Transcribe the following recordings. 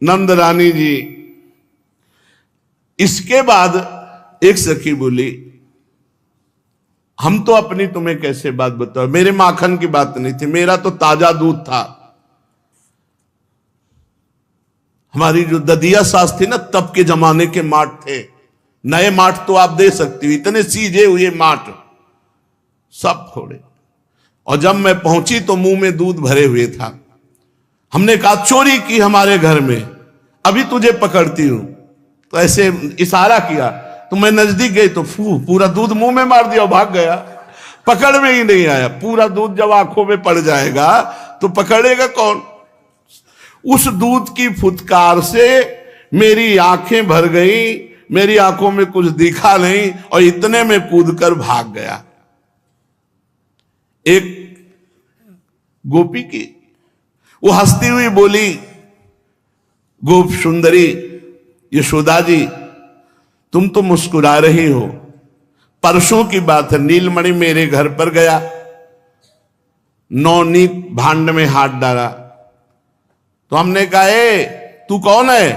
नंद रानी जी। इसके बाद एक सखी बोली, हम तो अपनी तुम्हें कैसे बात बताओ, मेरे माखन की बात नहीं थी, मेरा तो ताजा दूध था। हमारी जो ददिया सास थी ना, तब के जमाने के माठ थे, नए माठ तो आप दे सकती हो, इतने सीजे हुए माठ सब फोड़े। और जब मैं पहुंची तो मुंह में दूध भरे हुए था। हमने कहा चोरी की हमारे घर में, अभी तुझे पकड़ती हूं। तो ऐसे इशारा किया, तो मैं नजदीक गई तो पूरा दूध मुंह में मार दिया और भाग गया। पकड़ में ही नहीं आया। पूरा दूध जब आंखों में पड़ जाएगा तो पकड़ेगा कौन। उस दूध की फुटकार से मेरी आंखें भर गई, मेरी आंखों में कुछ दिखा नहीं, और इतने में कूदकर भाग गया। एक गोपी की वो हंसती हुई बोली, गोप सुंदरी यशोदा जी, तुम तो मुस्कुरा रही हो। परसों की बात है, नीलमणि मेरे घर पर गया, नवनीत भांड में हाथ डाला। तो हमने कहा, ए तू कौन है?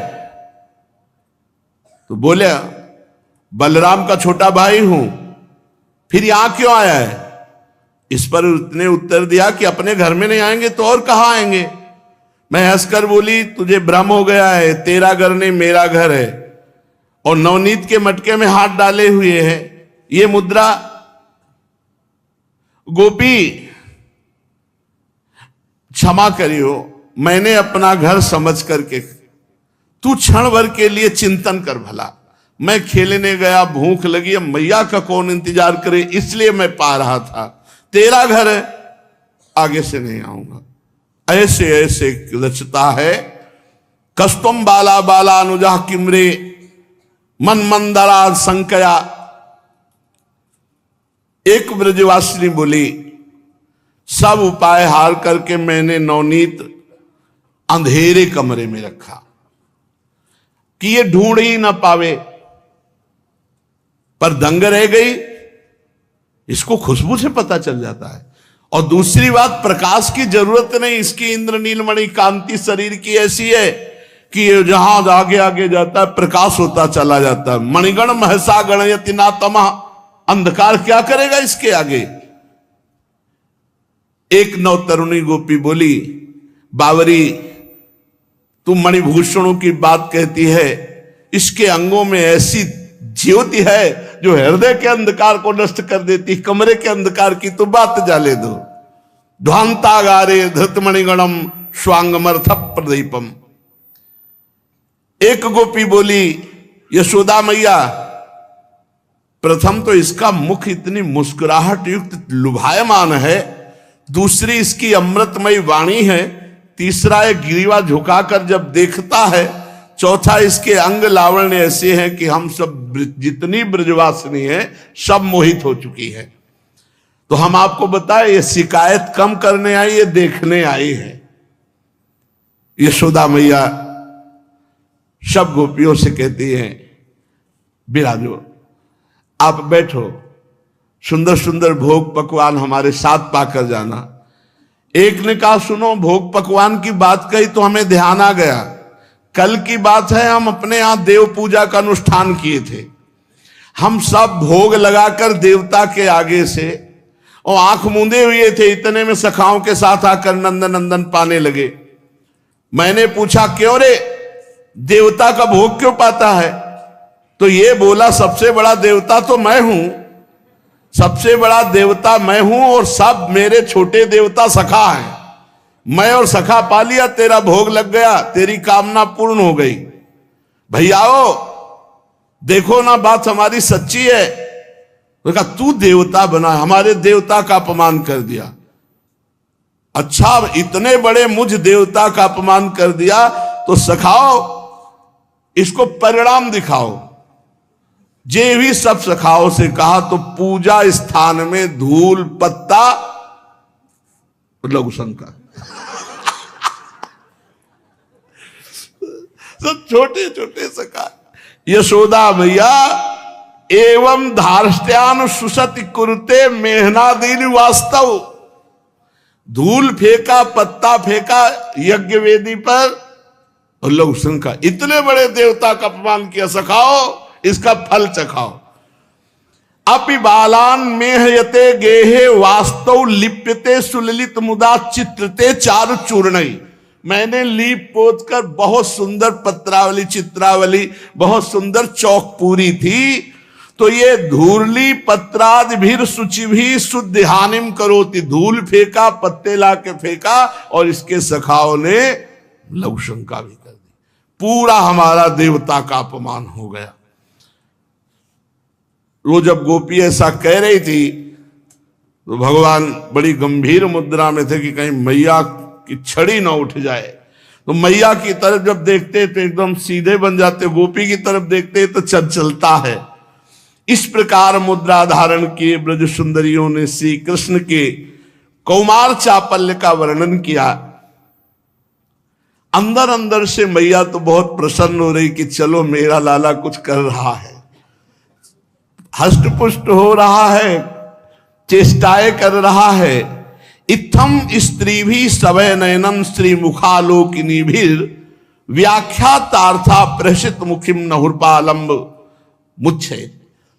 तो बोले, बलराम का छोटा भाई हूं। फिर यहां क्यों आया है? इस पर उसने उत्तर दिया कि अपने घर में नहीं आएंगे तो और कहां आएंगे। मैं हंसकर बोली, तुझे भ्रम हो गया है, तेरा घर नहीं मेरा घर है, और नवनीत के मटके में हाथ डाले हुए है ये मुद्रा। गोपी क्षमा करियो, मैंने अपना घर समझ करके, तू क्षण भर के लिए चिंतन कर भला। मैं खेलने गया, भूख लगी, अब मैया का कौन इंतजार करे, इसलिए मैं पा रहा था। तेरा घर है, आगे से नहीं आऊंगा। ऐसे ऐसे रचता है, कस्तुम बाला बाला अनुजा किमरे मन मंदरा संकया। एक ब्रजवासिनी बोली, सब उपाय हार करके मैंने नवनीत अंधेरे कमरे में रखा कि ये ढूंढ ही ना पावे, पर दंग रह गई। इसको खुशबू से पता चल जाता है। और दूसरी बात, प्रकाश की जरूरत नहीं, इसकी इंद्र नीलमणि कांति शरीर की ऐसी है कि जहां आगे आगे जाता है प्रकाश होता चला जाता है। मणिगण महसा गणयति ना तमः, अंधकार क्या करेगा इसके आगे। एक नवतरुणी गोपी बोली, बावरी तू मणिभूषणों की बात कहती है, इसके अंगों में ऐसी ज्योति है जो हृदय के अंधकार को नष्ट कर देती, कमरे के अंधकार की तो बात जाले दो। ध्वांतागारे धृतमणिगणम स्वांगमर्थ प्रदीपम। एक गोपी बोली, यशोदा मैया, प्रथम तो इसका मुख इतनी मुस्कुराहट युक्त लुभायमान है, दूसरी इसकी अमृतमयी वाणी है, तीसरा एक गिरीवा झुकाकर जब देखता है, चौथा इसके अंग लावण्य ऐसे हैं कि हम सब जितनी ब्रजवासिनी है सब मोहित हो चुकी है। तो हम आपको बताएं, ये शिकायत कम करने आई, ये देखने आई है। यशोदा मैया सब गोपियों से कहती हैं, बिराजो, आप बैठो, सुंदर सुंदर भोग पकवान हमारे साथ पाकर जाना। एक ने कहा, सुनो, भोग पकवान की बात कही तो हमें ध्यान आ गया, कल की बात है, हम अपने यहां देव पूजा का अनुष्ठान किए थे। हम सब भोग लगाकर देवता के आगे से और आंख मूंदे हुए थे, इतने में सखाओं के साथ आकर नंदन नंदन पाने लगे। मैंने पूछा, क्यों रे, देवता का भोग क्यों पाता है? तो ये बोला, सबसे बड़ा देवता तो मैं हूं, सबसे बड़ा देवता मैं हूं और सब मेरे छोटे देवता सखा हैं। मैं और सखा पा लिया, तेरा भोग लग गया, तेरी कामना पूर्ण हो गई। भैयाओ देखो ना, बात हमारी सच्ची है। तो कहा, तू देवता बना, हमारे देवता का अपमान कर दिया। अच्छा, इतने बड़े मुझ देवता का अपमान कर दिया तो सखाओ, इसको परिणाम दिखाओ। जे भी सब सखाओं से कहा तो पूजा स्थान में धूल पत्ता लघु शंका, सब छोटे छोटे सखा। यशोदा मैया, एवं धार्ष्ट्यान सुसति कुरुते मेहनादीन वास्तव। धूल फेंका, पत्ता फेंका यज्ञ वेदी पर, और लोग शंका, इतने बड़े देवता का अपमान किया, सखाओ इसका फल चखाओ। अपि बालान मेहयते गेहे वास्तव लिप्यते सुललित मुदा चित्रते चारु चूर्णई। मैंने लीप पोत कर बहुत सुंदर पत्रावली चित्रावली बहुत सुंदर चौक पूरी थी, तो ये धूर्ली पत्रादि भीर शुचि भी शुद्ध हानिम करोति। धूल फेंका, पत्ते ला के फेंका और इसके सखाओं ने लघु शंका भी कर दी। पूरा हमारा देवता का अपमान हो गया। वो जब गोपी ऐसा कह रही थी तो भगवान बड़ी गंभीर मुद्रा में थे कि कहीं मैया की छड़ी ना उठ जाए। तो मैया की तरफ जब देखते तो एकदम सीधे बन जाते, गोपी की तरफ देखते तो चलता है। इस प्रकार मुद्रा धारण किए ब्रज सुंदरियों ने श्री कृष्ण के कौमार चापल्य का वर्णन किया। अंदर अंदर से मैया तो बहुत प्रसन्न हो रही कि चलो मेरा लाला कुछ कर रहा है, हष्टपुष्ट हो रहा है, चेष्टाएं कर रहा है। इत्थम स्त्री भी सवय नयनम श्री मुखालोकिनी भीर व्याख्यातार्था प्रसित मुखिम नहुर्पालंब मुच्छे।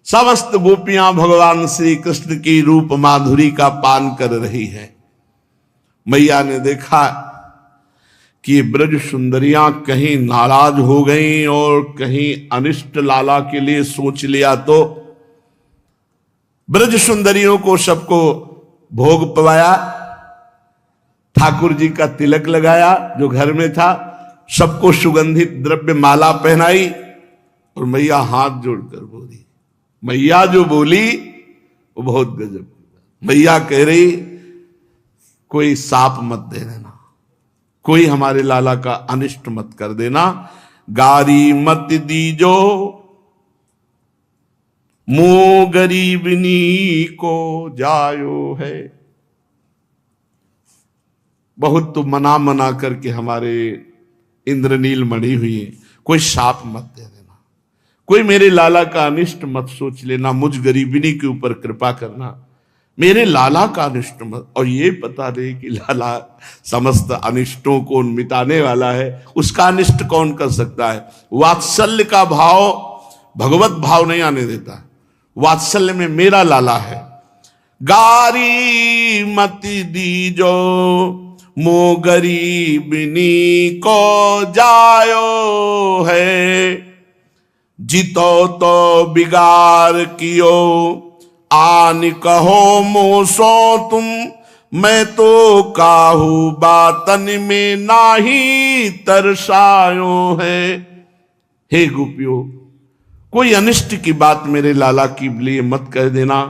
समस्त गोपियां भगवान श्री कृष्ण की रूप माधुरी का पान कर रही हैं। मैया ने देखा कि ब्रज सुंदरियां कहीं नाराज हो गईं और कहीं अनिष्ट लाला के लिए सोच लिया, तो ब्रज सुंदरियों को सबको भोग पवाया, ठाकुर जी का तिलक लगाया जो घर में था, सबको सुगंधित द्रव्य माला पहनाई और मैया हाथ जोड़कर बोली। मैया जो बोली वो बहुत गजब। मैया कह रही कोई साप मत दे देना, कोई हमारे लाला का अनिष्ट मत कर देना, गारी मत दीजो मो गरीबनी को जायो है। बहुत तो मना मना करके हमारे इंद्रनील मणि हुई, कोई शाप मत दे देना, कोई मेरे लाला का अनिष्ट मत सोच लेना, मुझ गरीबिनी के ऊपर कृपा करना, मेरे लाला का अनिष्ट मत। और ये पता नहीं कि लाला समस्त अनिष्टों को मिटाने वाला है, उसका अनिष्ट कौन कर सकता है। वात्सल्य का भाव भगवत भाव नहीं आने देता, वात्सल्य में मेरा लाला है। गारी मति दीजो मो गरीबिनी को जायो है, जितो तो बिगार कियो आन कहो मोसो तुम, मैं तो काहू बातन में नाही तरसायो है। हे गोपियों, कोई अनिष्ट की बात मेरे लाला की लिए मत कह देना।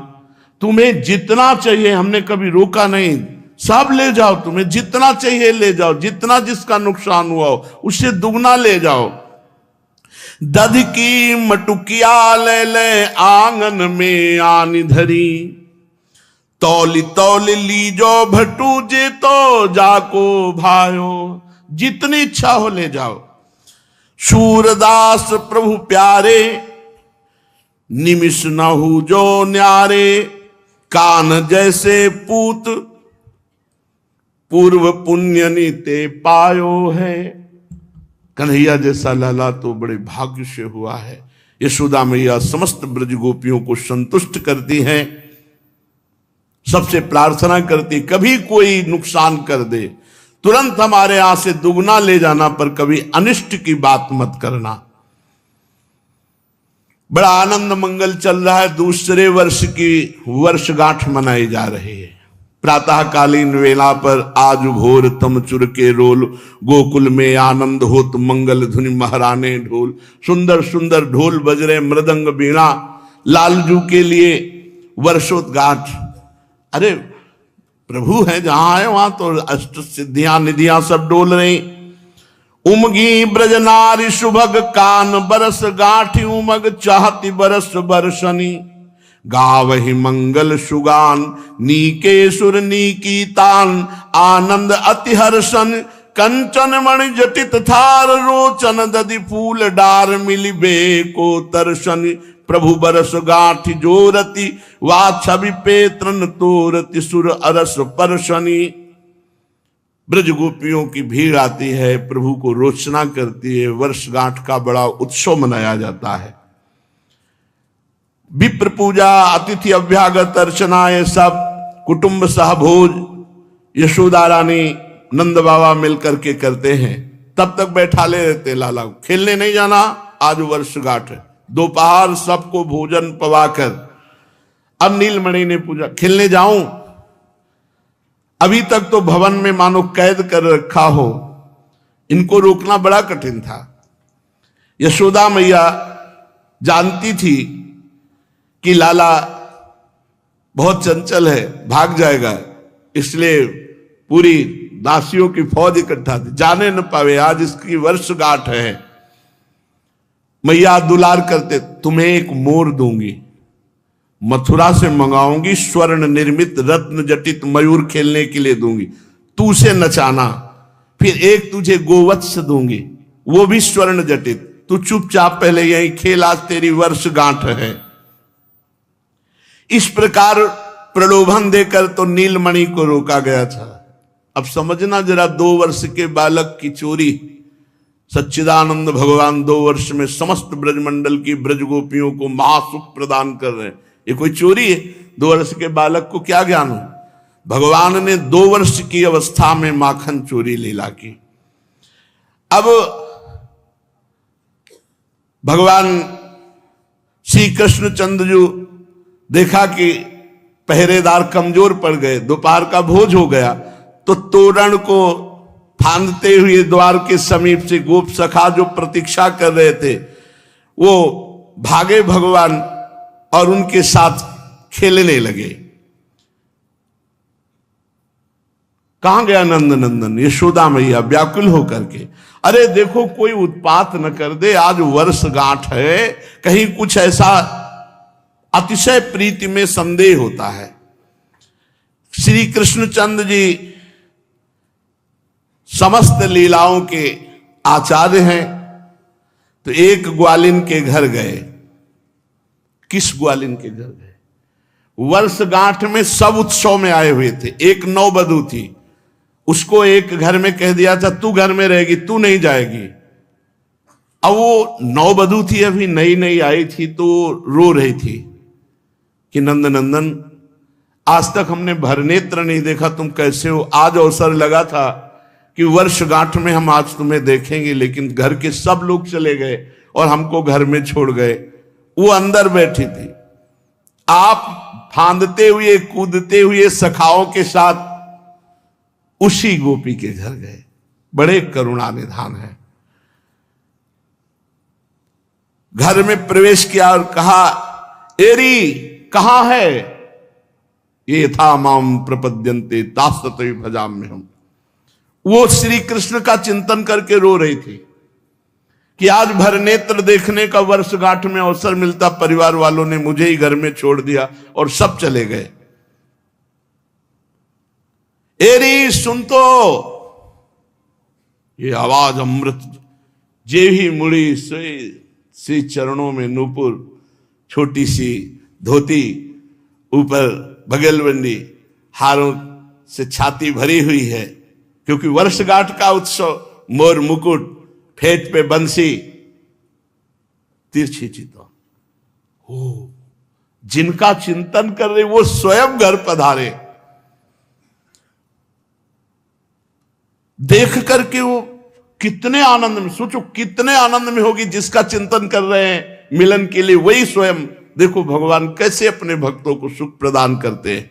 तुम्हें जितना चाहिए, हमने कभी रोका नहीं, सब ले जाओ, तुम्हें जितना चाहिए ले जाओ, जितना जिसका नुकसान हुआ हो उससे दुगना ले जाओ। दध की मटुकिया ले ले आंगन में आनी धरी, तौली तौली लीजो भटू जे तो जाको भायो। जितनी इच्छा हो ले जाओ। सूरदास प्रभु प्यारे निमिष नहु जो न्यारे, कान जैसे पूत पूर्व पुण्य नीते पायो है। कन्हैया जैसा लाला तो बड़े भाग्य से हुआ है। यशोदा मैया समस्त ब्रज गोपियों को संतुष्ट करती हैं, सबसे प्रार्थना करती कभी कोई नुकसान कर दे तुरंत हमारे यहां से दुगना ले जाना, पर कभी अनिष्ट की बात मत करना। बड़ा आनंद मंगल चल रहा है। दूसरे वर्ष की वर्षगांठ मनाई जा रही है। प्रातःकालीन वेला पर आज भोर तम चुर के रोल, गोकुल में आनंद होत मंगल धुनि महाराने ढोल। सुंदर सुंदर ढोल बज रहे, मृदंग बीणा, लालजू के लिए वर्षोद्गांठ। अरे प्रभु है जहां है वहां तो अष्ट सिद्धियां निधियां सब डोल रही। उमगी ब्रज नारी सुभग कान बरस गांठी उमग चाहती बरस बरसनी। गावहि मंगल सुगान नीके सुर नीकी तान, आनंद अति हर्षन कंचन मणि जटित थार रोचन। दधि फूल डार मिलिबे को तरसन, प्रभु बरस गांठी जोरति वा छवि पेत्रन तोरति सुर अरस परसनी। ब्रज गोपियों की भीड़ आती है, प्रभु को रोचना करती है, वर्षगांठ का बड़ा उत्सव मनाया जाता है। विप्र पूजा, अतिथि अभ्यागत अर्चना, ये सब कुटुंब सहभोज यशोदा रानी नंद बाबा मिलकर के करते हैं। तब तक बैठा ले रहते लाला, खेलने नहीं जाना, आज वर्षगांठ है। दोपहर सबको भोजन पवाकर अब नीलमणि ने पूछा खेलने जाऊं? अभी तक तो भवन में मानो कैद कर रखा हो, इनको रोकना बड़ा कठिन था। यशोदा मैया जानती थी कि लाला बहुत चंचल है, भाग जाएगा, इसलिए पूरी दासियों की फौज इकट्ठा थी, जाने न पावे, आज इसकी वर्षगांठ है। मैया दुलार करते, तुम्हें एक मोर दूंगी, मथुरा से मंगाऊंगी, स्वर्ण निर्मित रत्न जटित मयूर खेलने के लिए दूंगी, तू उसे नचाना, फिर एक तुझे गोवत्स दूंगी, वो भी स्वर्ण जटित, तू चुपचाप पहले यही खेल, आज तेरी वर्षगांठ है। इस प्रकार प्रलोभन देकर तो नीलमणि को रोका गया था। अब समझना जरा, 2 वर्ष के बालक की चोरी, सच्चिदानंद भगवान 2 वर्ष में समस्त ब्रजमंडल की ब्रज गोपियों को महासुख प्रदान कर रहे हैं, ये कोई चोरी है? 2 वर्ष के बालक को क्या ज्ञान हो? भगवान ने 2 वर्ष की अवस्था में माखन चोरी लीला की। अब भगवान श्री कृष्णचंद्र जी देखा कि पहरेदार कमजोर पड़ गए, दोपहर का भोज हो गया, तो तोरण को फांदते हुए द्वार के समीप से गोप सखा जो प्रतीक्षा कर रहे थे, वो भागे भगवान और उनके साथ खेलने लगे। कहां गया नंद नंदन? यशोदा मैया व्याकुल होकर के, अरे देखो कोई उत्पात न कर दे, आज वर्षगांठ है, कहीं कुछ ऐसा अतिशय प्रीति में संदेह होता है। श्री कृष्णचंद्र जी समस्त लीलाओं के आचार्य हैं, तो एक ग्वालिन के घर गए। किस ग्वालिन के घर गए? वर्षगांठ में सब उत्सव में आए हुए थे। एक नौवधू थी, उसको एक घर में कह दिया था तू घर में रहेगी, तू नहीं जाएगी। अब वो नौवधू थी, अभी नई नई आई थी, तो रो रही थी कि नंद नंदन, आज तक हमने भरनेत्र नहीं देखा, तुम कैसे हो? आज अवसर लगा था कि वर्षगांठ में हम आज तुम्हें देखेंगे, लेकिन घर के सब लोग चले गए और हमको घर में छोड़ गए। वो अंदर बैठी थी, आप फांदते हुए कूदते हुए सखाओं के साथ उसी गोपी के घर गए। बड़े करुणा निधान है। घर में प्रवेश किया और कहा, एरी कहां है? ये था माम प्रपद्यन्ते तास्तते भजाम्य हम। वो श्री कृष्ण का चिंतन करके रो रही थी कि आज भर नेत्र देखने का वर्षगांठ में अवसर मिलता, परिवार वालों ने मुझे ही घर में छोड़ दिया और सब चले गए। एरी सुन तो, ये आवाज अमृत, जे ही मुड़ी श्री चरणों में नूपुर, छोटी सी धोती, ऊपर बगलबंदी, हारों से छाती भरी हुई है, क्योंकि वर्षगांठ का उत्सव, मोर मुकुट, फेट पे बंसी, तिरछी चितौन। हो, जिनका चिंतन कर रहे वो स्वयं घर पधारे। देख करके वो कितने आनंद में, सोचो कितने आनंद में होगी जिसका चिंतन कर रहे हैं मिलन के लिए, वही स्वयं। देखो भगवान कैसे अपने भक्तों को सुख प्रदान करते हैं।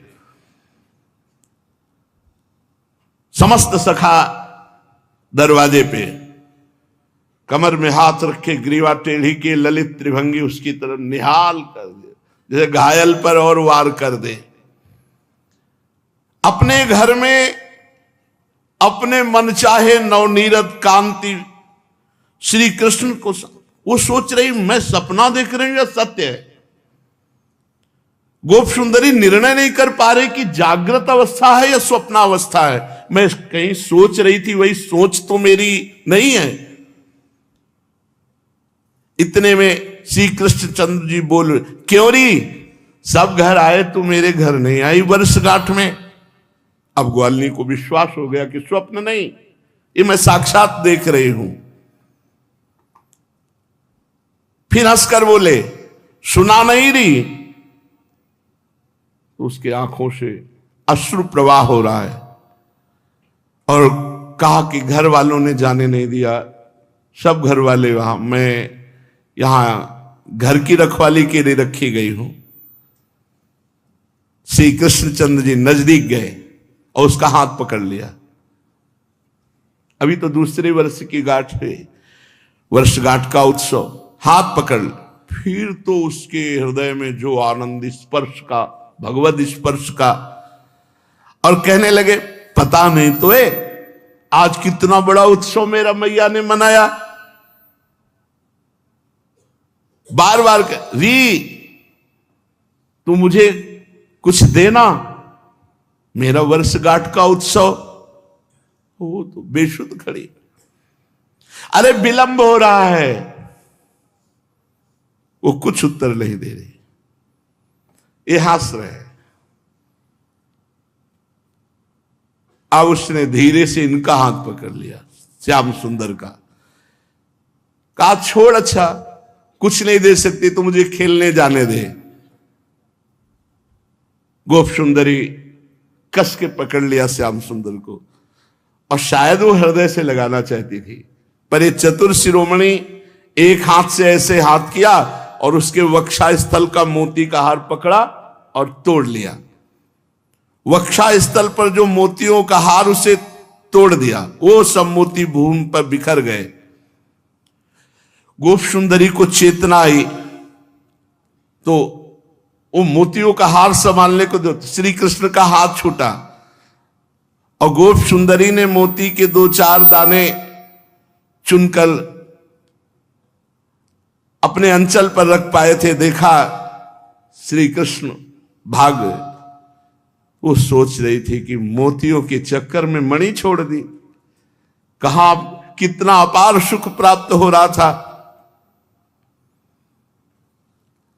समस्त सखा दरवाजे पे कमर में हाथ रखे, ग्रीवा टेढ़ी के, ललित त्रिभंगी उसकी तरफ निहाल कर दे, जैसे घायल पर और वार कर दे। अपने घर में अपने मन चाहे नवनीरत कांति श्री कृष्ण को, वो सोच रही मैं सपना देख रही हूं या सत्य है। गोप सुंदरी निर्णय नहीं कर पा रही कि जागृत अवस्था है या स्वप्नावस्था है। मैं कहीं सोच रही थी, वही सोच तो मेरी नहीं है। इतने में श्री कृष्णचंद्र जी बोल, क्यों री सब घर आए, तू मेरे घर नहीं आई वर्षगांठ में? अब ग्वालिनी को विश्वास हो गया कि स्वप्न नहीं, ये मैं साक्षात देख रही हूं। फिर हंसकर बोले, सुना नहीं रही? तो उसके आंखों से अश्रु प्रवाह हो रहा है और कहा कि घर वालों ने जाने नहीं दिया, सब घर वाले वहां, मैं यहां घर की रखवाली के लिए रखी गई हूं। श्री कृष्णचंद्र जी नजदीक गए और उसका हाथ पकड़ लिया। अभी तो दूसरे वर्ष की गांठ है, वर्षगांठ का उत्सव, हाथ पकड़। फिर तो उसके हृदय में जो आनंद स्पर्श का, भगवत स्पर्श का, और कहने लगे, पता नहीं तो आज कितना बड़ा उत्सव मेरा मैया ने मनाया। बार बार री, तू मुझे कुछ देना, मेरा वर्षगांठ का उत्सव। वो तो बेशुद्ध खड़ी, अरे विलंब हो रहा है। वो कुछ उत्तर नहीं दे रही, ये हंस रहे। अब उसने धीरे से इनका हाथ पकड़ लिया, श्याम सुंदर का, कहा छोड़, अच्छा कुछ नहीं दे सकती तो मुझे खेलने जाने दे। गोप सुंदरी कस के पकड़ लिया श्याम सुंदर को, और शायद वो हृदय से लगाना चाहती थी, पर ये चतुर शिरोमणि एक हाथ से ऐसे हाथ किया और उसके वक्षा स्थल का मोती का हार पकड़ा और तोड़ लिया। वक्षा स्थल पर जो मोतियों का हार, उसे तोड़ दिया। वो सब मोती भूमि पर बिखर गए। गोप सुंदरी को चेतना आई तो वो मोतियों का हार संभालने को दो, श्री कृष्ण का हाथ छूटा और गोप सुंदरी ने मोती के 2-4 दाने चुनकर अपने अंचल पर रख पाए थे। देखा श्री कृष्ण भाग गए। वो सोच रही थी कि मोतियों के चक्कर में मणि छोड़ दी, कहां कितना अपार सुख प्राप्त हो रहा था।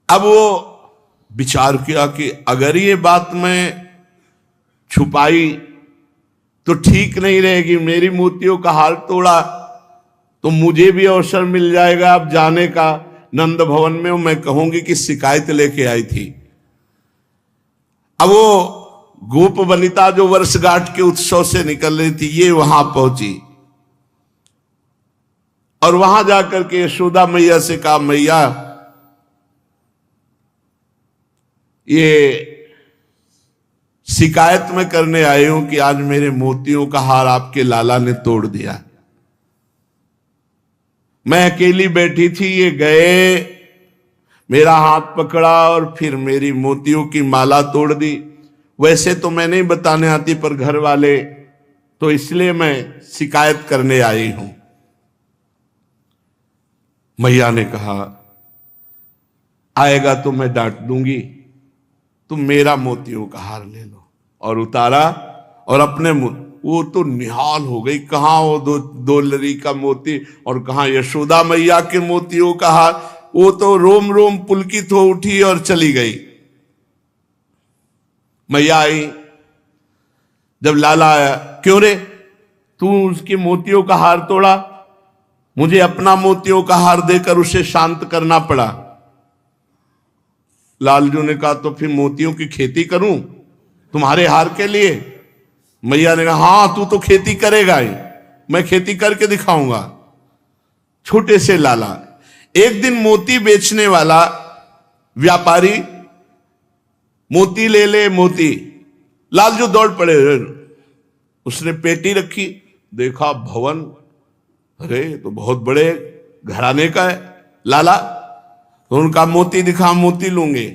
अब वो विचार किया कि अगर ये बात मैं छुपाई तो ठीक नहीं रहेगी। मेरी मोतियों का हार तोड़ा तो मुझे भी अवसर मिल जाएगा अब जाने का नंद भवन में, मैं कहूंगी कि शिकायत लेके आई थी। अब वो गोप वनिता जो वर्षगांठ के उत्सव से निकल रही थी, ये वहां पहुंची और वहां जाकर के यशोदा मैया से कहा, मैया ये शिकायत में करने आई हूं कि आज मेरे मोतियों का हार आपके लाला ने तोड़ दिया। मैं अकेली बैठी थी, ये गए, मेरा हाथ पकड़ा और फिर मेरी मोतियों की माला तोड़ दी। वैसे तो मैं नहीं बताने आती, पर घर वाले तो, इसलिए मैं शिकायत करने आई हूं। मैया ने कहा, आएगा तो मैं डांट दूंगी, तुम मेरा मोतियों का हार ले लो। और उतारा और अपने वो तो निहाल हो गई, कहां वो दो लरी का मोती और कहां यशोदा मैया के मोतियों का हार। वो तो रोम रोम पुलकित हो उठी और चली गई। मैया आई, जब लाला आया, क्यों रे तू उसके मोतियों का हार तोड़ा? मुझे अपना मोतियों का हार देकर उसे शांत करना पड़ा। लालजू ने कहा, तो फिर मोतियों की खेती करूं तुम्हारे हार के लिए? मैया ने कहा, हां तू तो खेती करेगा ही, मैं खेती करके दिखाऊंगा। छोटे से लाला, एक दिन मोती बेचने वाला व्यापारी मोती ले ले मोती, लालजू दौड़ पड़े। उसने पेटी रखी, देखा भवन, अरे तो बहुत बड़े घराने का है लाला। तो उनका मोती दिखा, मोती लूंगे।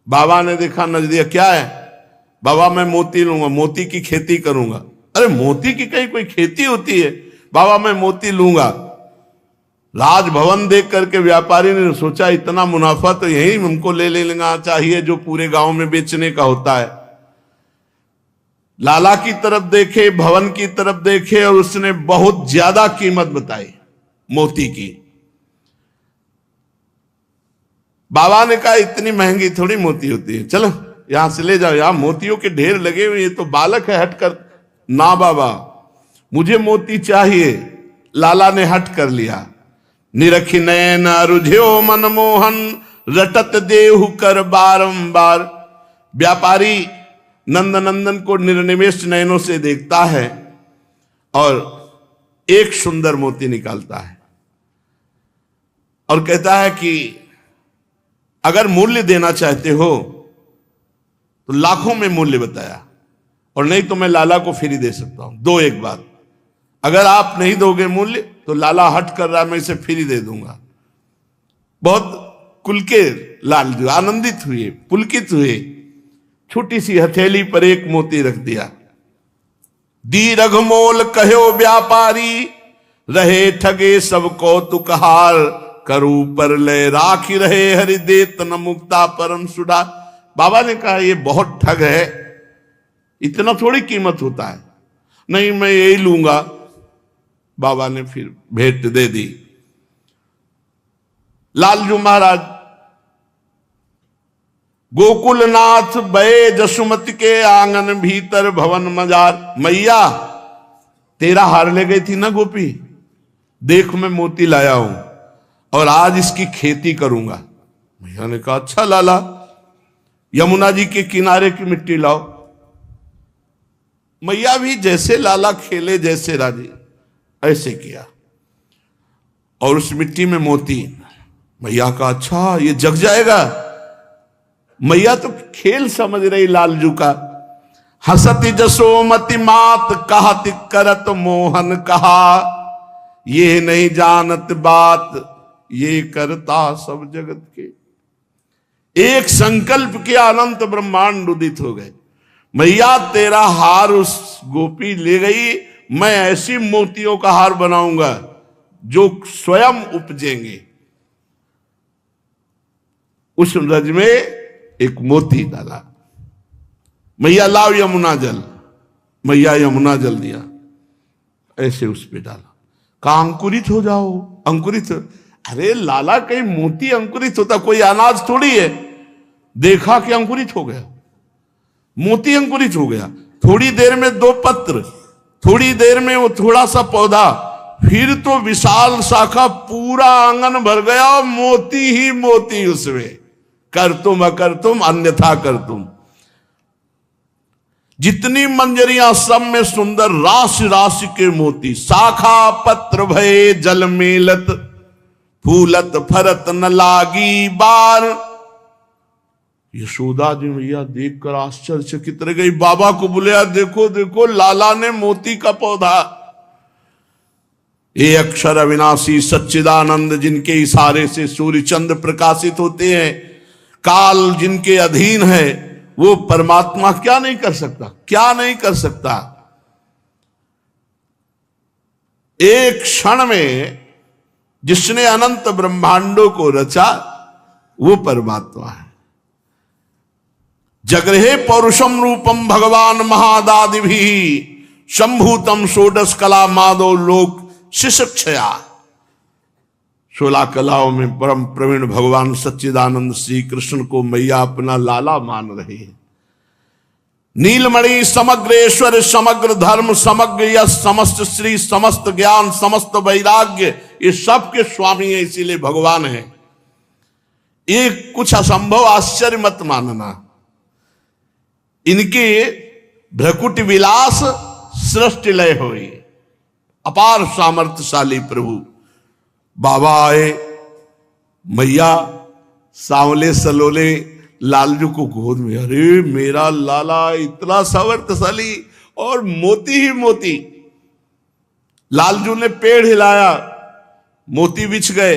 बाबा ने देखा, नजदीक, क्या है? बाबा मैं मोती लूंगा, मोती की खेती करूंगा। अरे मोती की कहीं कोई खेती होती है? बाबा मैं मोती लूंगा। राजभवन देख करके व्यापारी ने सोचा, इतना मुनाफा तो यही हमको ले लेना चाहिए जो पूरे गांव में बेचने का होता है। लाला की तरफ देखे, भवन की तरफ देखे, और उसने बहुत ज्यादा कीमत बताई मोती की। बाबा ने कहा, इतनी महंगी थोड़ी मोती होती है, चलो यहां से ले जाओ, यहां मोतियों के ढेर लगे हुए, ये तो बालक है, हट कर। ना बाबा, मुझे मोती चाहिए। लाला ने हट कर लिया। निरखी नयन रुझ्यो मनमोहन, रटत देहु कर बारंबार। व्यापारी नंदनंदन को निर्निमेष नयनों से देखता है और एक सुंदर मोती निकालता है और कहता है कि अगर मूल्य देना चाहते हो तो लाखों में मूल्य बताया, और नहीं तो मैं लाला को फ्री दे सकता हूं। दो एक बात, अगर आप नहीं दोगे मूल्य तो लाला हट कर रहा है, मैं इसे फ्री दे दूंगा। बहुत कुल के लाल जो आनंदित हुए, पुलकित हुए, छोटी सी हथेली पर एक मोती रख दिया। दी रघमोल कहो व्यापारी, रहे ठगे सब कौतुकहार। करू पर ले राखी रहे हरि देत न मुक्ता परम सुडा। बाबा ने कहा ये बहुत ठग है, इतना थोड़ी कीमत होता है, नहीं मैं यही लूंगा। बाबा ने फिर भेंट दे दी। लालजू महाराज गोकुलनाथ बये जसुमति के आंगन भीतर भवन मजार। मैया तेरा हार ले गई थी ना गोपी, देख मैं मोती लाया हूं और आज इसकी खेती करूंगा। मैया ने कहा अच्छा लाला, यमुना जी के किनारे की मिट्टी लाओ। मैया भी जैसे लाला खेले जैसे राजी, ऐसे किया और उस मिट्टी में मोती। मैया का अच्छा ये जग जाएगा। मैया तो खेल समझ रही लालजू का। हसती जसोमति मात कहत करत मोहन कहा, ये नहीं जानत बात ये करता सब जगत के। एक संकल्प के अनंत ब्रह्मांड उदित हो गए। मैया तेरा हार उस गोपी ले गई, मैं ऐसी मोतियों का हार बनाऊंगा जो स्वयं उपजेंगे। उस रज में एक मोती डाला। मैया लाओ यमुना जल। मैया यमुना जल दिया, ऐसे उस पे डाला। कहा अंकुरित हो जाओ, अंकुरित। अरे लाला, कहीं मोती अंकुरित होता, कोई अनाज थोड़ी है। देखा कि अंकुरित हो गया, मोती अंकुरित हो गया। थोड़ी देर में 2 पत्र, थोड़ी देर में वो थोड़ा सा पौधा, फिर तो विशाल शाखा, पूरा आंगन भर गया, मोती ही मोती उसमें। कर तुम अकर तुम अन्यथा कर तुम। जितनी मंजरियां सब में सुंदर राशि राशि के मोती। शाखा पत्र भये जल मेलत, फूलत फरत न लागी बार। यशोदा जी मैया देखकर आश्चर्यचकित रह गई। बाबा को बुलाया, देखो देखो लाला ने मोती का पौधा। ये अक्षर अविनाशी सच्चिदानंद, जिनके इशारे से सूर्य चंद्र प्रकाशित होते हैं, काल जिनके अधीन है, वो परमात्मा क्या नहीं कर सकता, क्या नहीं कर सकता। एक क्षण में जिसने अनंत ब्रह्मांडों को रचा वो परमात्मा है। जगृहे पौरुषम रूपम भगवान महादादि भी, शंभूतम षोडश कला माधव लोक शिशक्षया। 16 कलाओं में परम प्रवीण भगवान सच्चिदानंद श्री कृष्ण को मैया अपना लाला मान रहे हैं। नीलमणि समग्रेश्वर, समग्र धर्म, समग्र यश, समस्त श्री, समस्त ज्ञान, समस्त वैराग्य, ये सब के स्वामी है, इसीलिए भगवान है। ये कुछ असंभव आश्चर्य मत मानना। इनके भ्रकुट विलास सृष्टि लय हुई। अपार सामर्थ्यशाली प्रभु। बाबा आए, मैया सांवले सलोले लालजू को गोद में। अरे मेरा लाला इतना सामर्थ्यशाली और मोती ही मोती। लालजू ने पेड़ हिलाया, मोती बिछ गए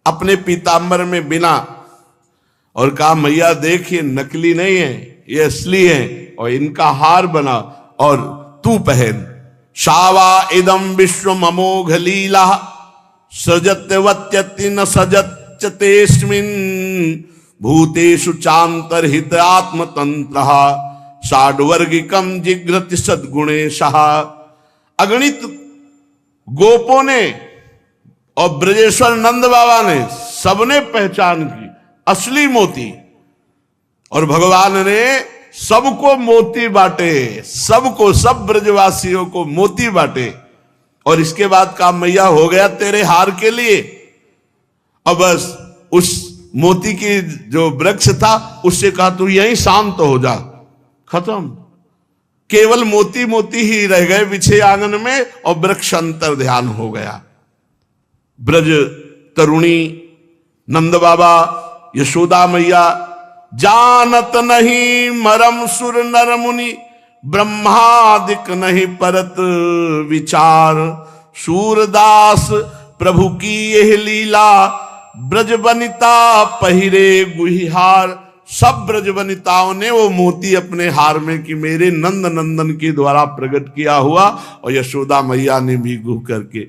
अपने पीतांबर में बिना, और कहा मैया देखिए नकली नहीं है, ये असली है, और इनका हार बना और तू पहन। शावा इदम विश्व ममोघ लीला, सजत्यवत्यति न सजत्यतेस्मिन्, भूतेषु चांतरहित आत्मतंत्र, षाड्वर्गिकम जिघ्रति सद्गुणेशः। अगणित गोपों ने और ब्रजेश्वर नंद बाबा ने सबने पहचान की असली मोती। और भगवान ने सबको मोती बांटे, सबको, सब ब्रजवासियों को मोती बांटे। और इसके बाद काम मैया हो गया तेरे हार के लिए। अब बस उस मोती की जो वृक्ष था उससे कहा तू यहीं शांत हो जा, खत्म। केवल मोती मोती ही रह गए पीछे आंगन में और वृक्ष अंतर ध्यान हो गया। ब्रज तरुणी, नंद बाबा, यशोदा मैया, जानत नहीं मरम सुर नर मुनि, ब्रह्मादिक नहीं परत विचार, सूरदास प्रभु की यह लीला, ब्रज वनिता पहिरे गुहिहार। सब ब्रज वनिताओं ने वो मोती अपने हार में कि मेरे नंद नंदन के द्वारा प्रकट किया हुआ, और यशोदा मैया ने भी गुह करके